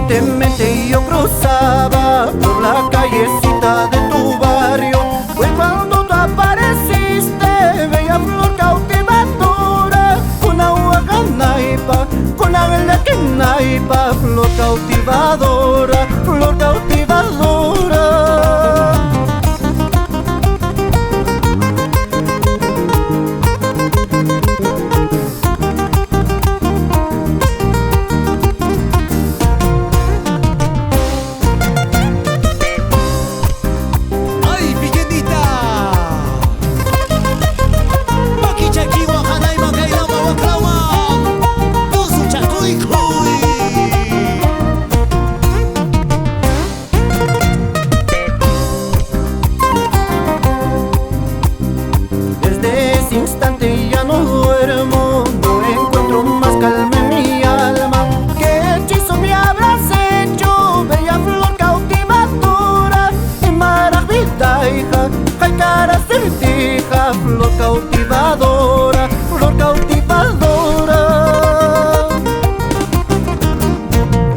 Recientemente yo cruzaba por la callecita de tu barrio. Fue cuando tú apareciste, bella flor cautivadora, con agua canaipa, con agua que naipa. Flor cautivadora, flor cautivadora. Instante ya no duermo, no encuentro más calma en mi alma. ¿Qué hechizo me habrás hecho, bella flor cautivadora? Y maravilla, hija, hay caras de hija, flor cautivadora, flor cautivadora.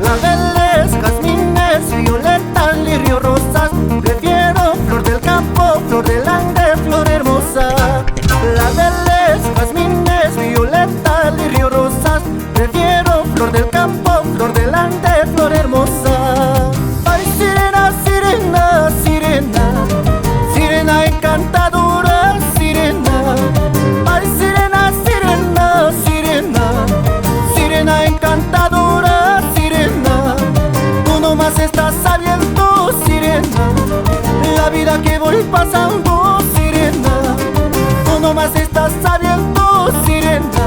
Labeles, jazmines, violetas, lirio, rosas. Prefiero flor del campo, flor del ande, flor hermosa. Labeles, jazmines, violeta, lirio, rosas. Prefiero flor del campo, flor del ande, flor hermosa. Ay, sirena, sirena, sirena, sirena encantadora, sirena. Ay, sirena, sirena, sirena, sirena encantadora, sirena. Tú nomás estás sabiendo, sirena, la vida que voy pasando, sirena. Tú nomás estás sabiendo, sirena,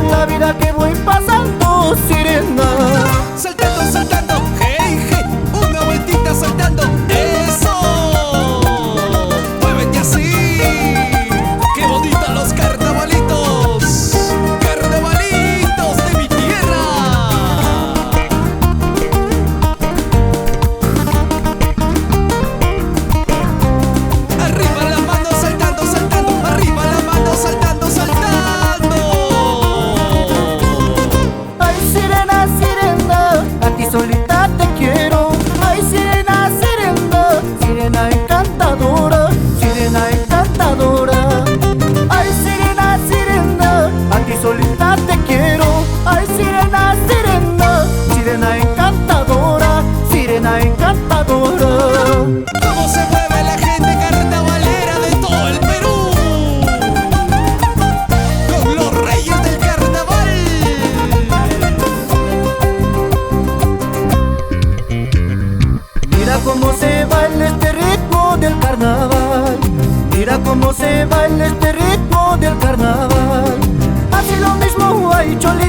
la vida que voy pasando, sirena. Saltando, saltando, hey, hey, una vueltita saltando, eso. Muévete así, qué bonitos los carnavalitos, carnavalitos de mi tierra. Arriba las manos saltando, saltando, arriba las manos saltando, saltando. Ay, sirena, sirena, a ti solita te quiero. Ay, sirena, sirena, sirena encantadora, sirena encantadora. Ay, sirena, sirena, a ti solita te quiero. Ay, sirena, sirena, sirena encantadora, sirena encantadora. ¿Cómo se mueve la gente carnavalera de todo el Perú? Con los reyes del carnaval. Mira cómo se baila este ritmo del carnaval. Mira cómo se baila este ritmo del carnaval. Así lo mismo, ay, choli.